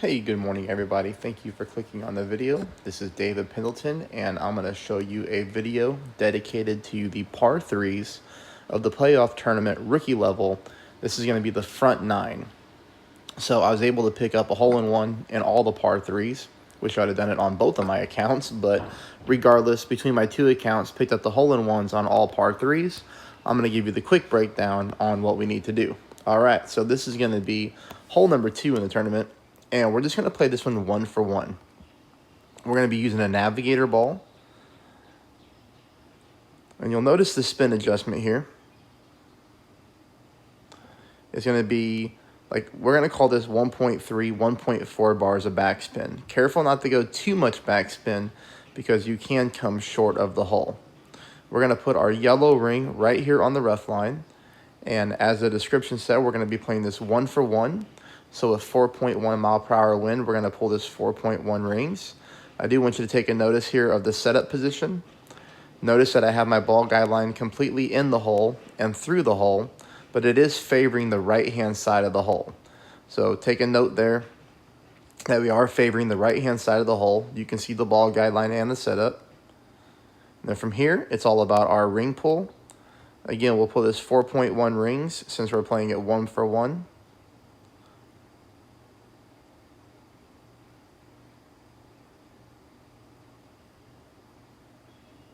Hey, good morning everybody. Thank you for clicking on the video. This is David Pendleton and I'm going to show you a video dedicated to the par 3s of the playoff tournament rookie level. This is going to be the front 9. So I was able to pick up a hole-in-one in all the par 3s. Wish I'd have done it on both of my accounts, but regardless, between my two accounts, picked up the hole-in-ones on all par 3s. I'm going to give you the quick breakdown on what we need to do. All right, so this is going to be hole number 2 in the tournament. And we're just going to play this one for one. We're going to be using a navigator ball. And you'll notice the spin adjustment here. It's going to be, we're going to call this 1.3, 1.4 bars of backspin. Careful not to go too much backspin because you can come short of the hole. We're going to put our yellow ring right here on the rough line. And as the description said, we're going to be playing this 1 for 1. So with 4.1 mile per hour wind, we're going to pull this 4.1 rings. I do want you to take a notice here of the setup position. Notice that I have my ball guideline completely in the hole and through the hole, but it is favoring the right-hand side of the hole. So take a note there that we are favoring the right-hand side of the hole. You can see the ball guideline and the setup. And then from here, it's all about our ring pull. Again, we'll pull this 4.1 rings since we're playing it 1 for 1.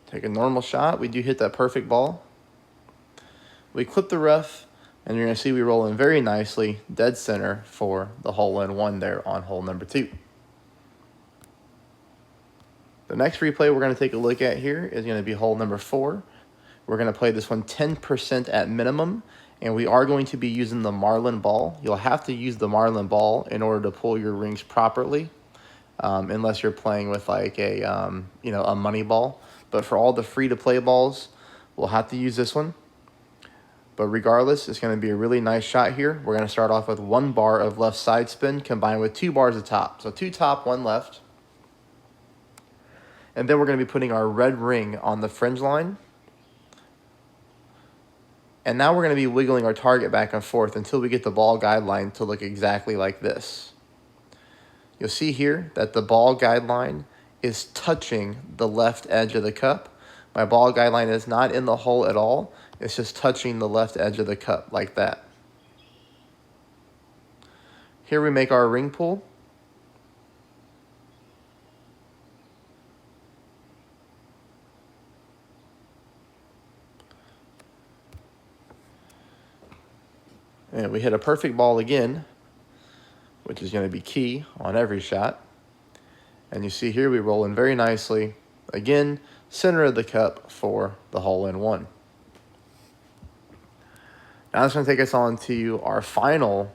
Take a normal shot. We do hit that perfect ball. We clip the rough, and you're going to see we roll in very nicely, dead center for the hole-in-one there on hole number 2. The next replay we're going to take a look at here is going to be hole number 4. We're going to play this one 10% at minimum, and we are going to be using the Marlin ball. You'll have to use the Marlin ball in order to pull your rings properly, unless you're playing with like a money ball. But for all the free-to-play balls, we'll have to use this one. But regardless, it's going to be a really nice shot here. We're going to start off with 1 bar of left side spin combined with 2 bars of top. So 2 top, 1 left. And then we're going to be putting our red ring on the fringe line. And now we're going to be wiggling our target back and forth until we get the ball guideline to look exactly like this. You'll see here that the ball guideline is touching the left edge of the cup. My ball guideline is not in the hole at all. It's just touching the left edge of the cup like that. Here we make our ring pull. And we hit a perfect ball again, which is going to be key on every shot. And you see here we roll in very nicely. Again, center of the cup for the hole-in-one. Now it's going to take us on to our final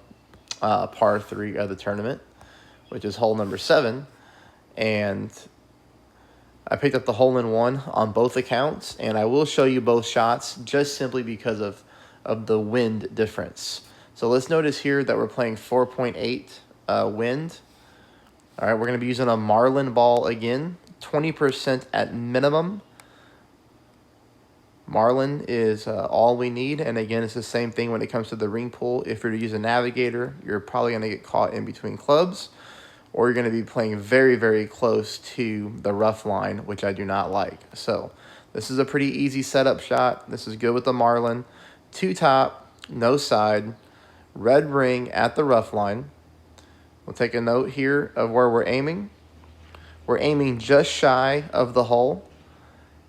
par 3 of the tournament, which is hole number 7. And I picked up the hole-in-one on both accounts, and I will show you both shots just simply because of the wind difference. So let's notice here that we're playing 4.8 wind. All right, we're going to be using a Marlin ball again, 20% at minimum. Marlin is all we need, and again, it's the same thing when it comes to the ring pull. If you're to use a navigator, you're probably going to get caught in between clubs, or you're going to be playing very, very close to the rough line, which I do not like. So this is a pretty easy setup shot. This is good with the Marlin. 2 top, no side, red ring at the rough line. We'll take a note here of where we're aiming. We're aiming just shy of the hole,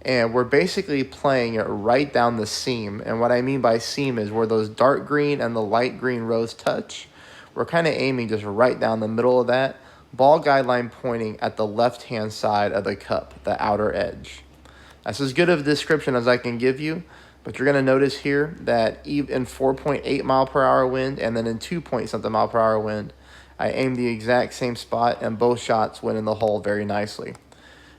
and we're basically playing it right down the seam. And what I mean by seam is where those dark green and the light green rows touch. We're kind of aiming just right down the middle of that. Ball guideline pointing at the left-hand side of the cup, the outer edge. That's as good of a description as I can give you. But you're going to notice here that in 4.8 mile per hour wind and then in 2-point-something mile per hour wind, I aimed the exact same spot and both shots went in the hole very nicely.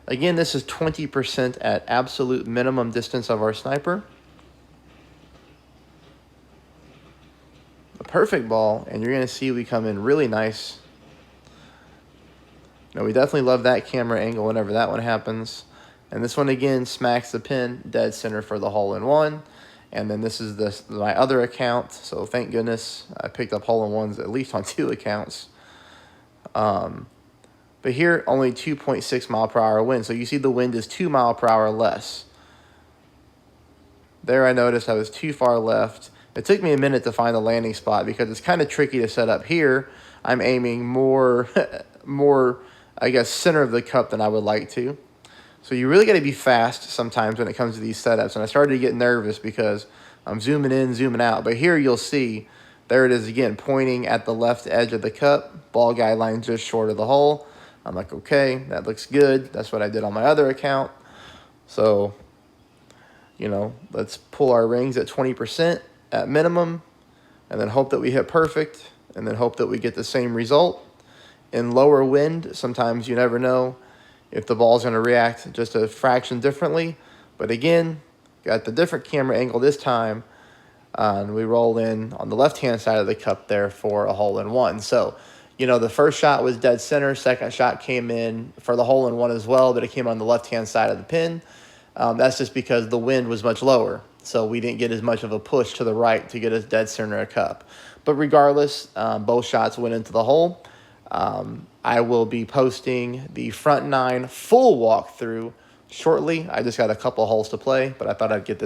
Again, this is 20% at absolute minimum distance of our sniper. A perfect ball, and you're going to see we come in really nice. Now, we definitely love that camera angle whenever that one happens. And this one, again, smacks the pin dead center for the hole-in-one. And then this is my other account, so thank goodness I picked up hole-in-ones at least on 2 accounts. But here, only 2.6 mile per hour wind. So you see the wind is 2 mile per hour less. There I noticed I was too far left. It took me a minute to find the landing spot because it's kind of tricky to set up here. I'm aiming more, I guess, center of the cup than I would like to. So you really got to be fast sometimes when it comes to these setups. And I started to get nervous because I'm zooming in, zooming out. But here you'll see, there it is again, pointing at the left edge of the cup. Ball guideline just short of the hole. I'm like, okay, that looks good. That's what I did on my other account. So, you know, let's pull our rings at 20% at minimum, and then hope that we hit perfect, and then hope that we get the same result. In lower wind, sometimes you never know if the ball's going to react just a fraction differently. But again, got the different camera angle this time, and we roll in on the left-hand side of the cup there for a hole-in-one. So, you know, the first shot was dead center. Second shot came in for the hole-in-one as well, but it came on the left-hand side of the pin. That's just because the wind was much lower, so we didn't get as much of a push to the right to get us dead center a cup. But regardless, both shots went into the hole. I will be posting the front nine full walkthrough shortly. I just got a couple holes to play, but I thought I'd get this